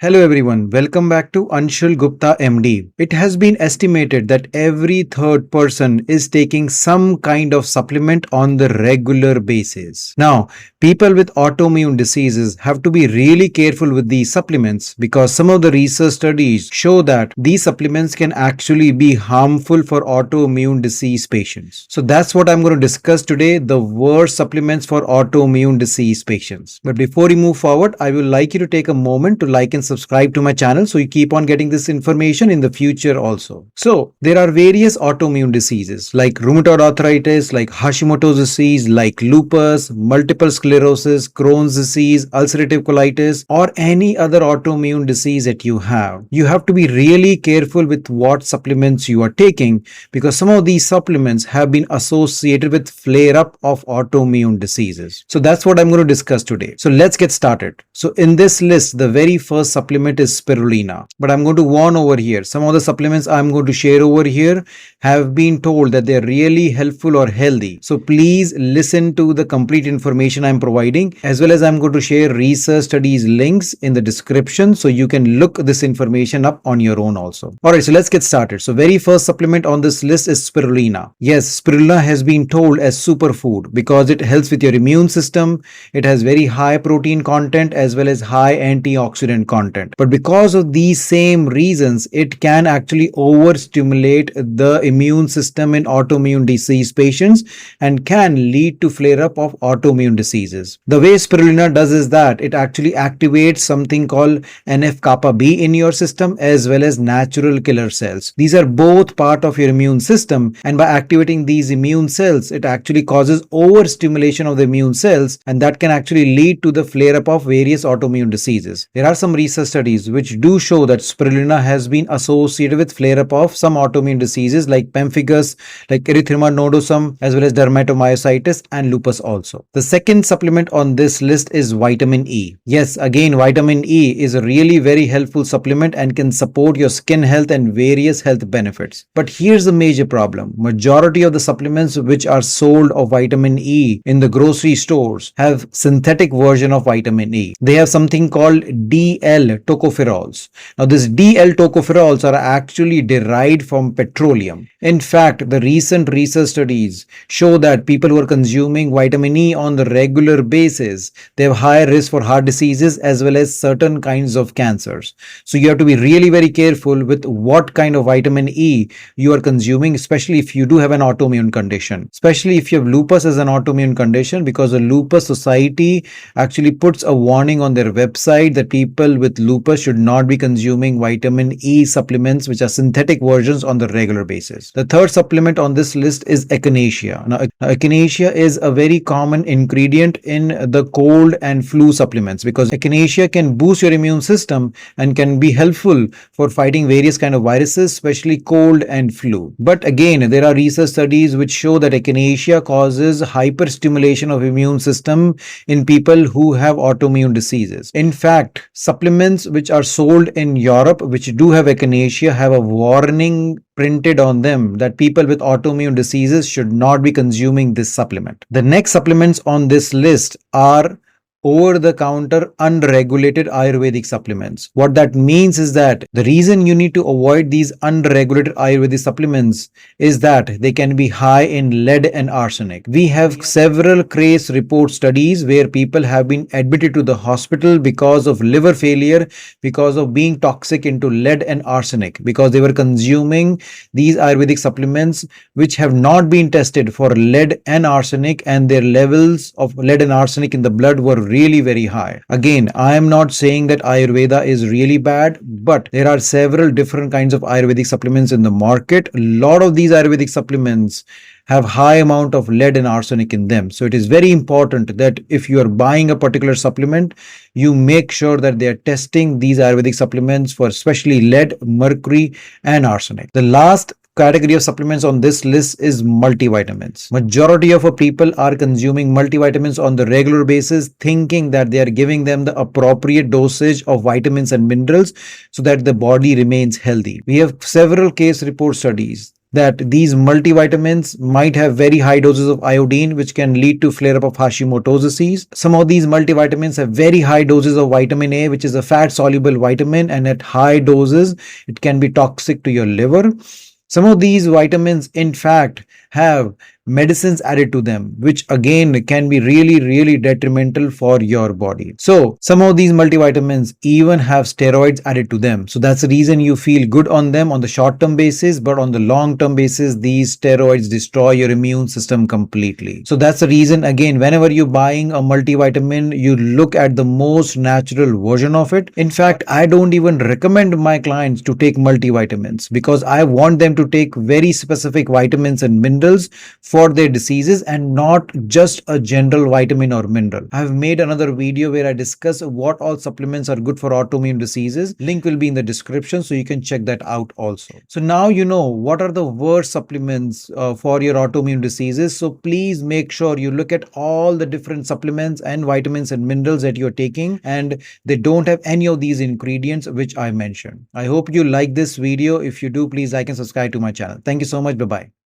Hello everyone, welcome back to Anshul Gupta MD. It has been estimated that every third person is taking some kind of supplement on the regular basis. Now, people with autoimmune diseases have to be really careful with these supplements because some of the research studies show that these supplements can actually be harmful for autoimmune disease patients. So that's what I'm going to discuss today, the worst supplements for autoimmune disease patients. But before we move forward, I would like you to take a moment to like and subscribe to my channel so you keep on getting this information in the future also. So there are various autoimmune diseases like rheumatoid arthritis, like Hashimoto's disease, like lupus, multiple sclerosis, Crohn's disease, ulcerative colitis, or any other autoimmune disease that you have. You have to be really careful with what supplements you are taking because some of these supplements have been associated with flare up of autoimmune diseases. So that's what I'm going to discuss today. So let's get started. So in this list, the very first supplement is spirulina. But I'm going to warn over here, some of the supplements I'm going to share over here have been told that they're really helpful or healthy. So please listen to the complete information I'm providing, as well as I'm going to share research studies links in the description so you can look this information up on your own also. Alright, so let's get started. So very first supplement on this list is spirulina. Yes, spirulina has been told as superfood because it helps with your immune system. It has very high protein content as well as high antioxidant content. But because of these same reasons, it can actually overstimulate the immune system in autoimmune disease patients and can lead to flare up of autoimmune diseases. The way spirulina does is that it actually activates something called NF-kappa B in your system as well as natural killer cells. These are both part of your immune system, and by activating these immune cells, it actually causes overstimulation of the immune cells, and that can actually lead to the flare up of various autoimmune diseases. There are some research studies which do show that spirulina has been associated with flare up of some autoimmune diseases like pemphigus, like erythema nodosum, as well as dermatomyositis and lupus also. The second supplement on this list is vitamin E. Yes, again, vitamin E is a really very helpful supplement and can support your skin health and various health benefits. But here's the major problem. Majority of the supplements which are sold of vitamin E in the grocery stores have synthetic version of vitamin E. They have something called DL tocopherols. Now this DL tocopherols are actually derived from petroleum. In fact, the recent research studies show that people who are consuming vitamin E on the regular basis, they have higher risk for heart diseases as well as certain kinds of cancers. So you have to be really very careful with what kind of vitamin E you are consuming, especially if you do have an autoimmune condition, especially if you have lupus as an autoimmune condition, because the Lupus Society actually puts a warning on their website that people with lupus should not be consuming vitamin E supplements which are synthetic versions on the regular basis. The third supplement on this list is echinacea. Now echinacea is a very common ingredient in the cold and flu supplements because echinacea can boost your immune system and can be helpful for fighting various kind of viruses, especially cold and flu. But again, there are research studies which show that echinacea causes hyperstimulation of immune system in people who have autoimmune diseases. In fact, supplements which are sold in Europe which do have echinacea have a warning printed on them that people with autoimmune diseases should not be consuming this supplement. The next supplements on this list are over-the-counter unregulated Ayurvedic supplements. What that means is that the reason you need to avoid these unregulated Ayurvedic supplements is that they can be high in lead and arsenic. We have several case report studies where people have been admitted to the hospital because of liver failure, because of being toxic into lead and arsenic, because they were consuming these Ayurvedic supplements which have not been tested for lead and arsenic, and their levels of lead and arsenic in the blood were really very high. Again, I am not saying that Ayurveda is really bad, but there are several different kinds of Ayurvedic supplements in the market. A lot of these Ayurvedic supplements have high amount of lead and arsenic in them. So it is very important that if you are buying a particular supplement, you make sure that they are testing these Ayurvedic supplements for especially lead, mercury, and arsenic. The last category of supplements on this list is multivitamins. Majority of people are consuming multivitamins on the regular basis, thinking that they are giving them the appropriate dosage of vitamins and minerals so that the body remains healthy. We have several case report studies that these multivitamins might have very high doses of iodine, which can lead to flare up of Hashimoto's disease. Some of these multivitamins have very high doses of vitamin A, which is a fat soluble vitamin, and at high doses, it can be toxic to your liver. Some of these vitamins, in fact, have medicines added to them, which again can be really, really detrimental for your body. So, some of these multivitamins even have steroids added to them. So, that's the reason you feel good on them on the short term basis, but on the long term basis, these steroids destroy your immune system completely. So, that's the reason, again, whenever you're buying a multivitamin, you look at the most natural version of it. In fact, I don't even recommend my clients to take multivitamins because I want them to take very specific vitamins and minerals for their diseases and not just a general vitamin or mineral. I have made another video where I discuss what all supplements are good for autoimmune diseases. Link will be in the description so you can check that out also. So now you know what are the worst supplements for your autoimmune diseases. So please make sure you look at all the different supplements and vitamins and minerals that you're taking, and they don't have any of these ingredients which I mentioned. I hope you like this video. If you do, please like and subscribe to my channel. Thank you so much. Bye bye.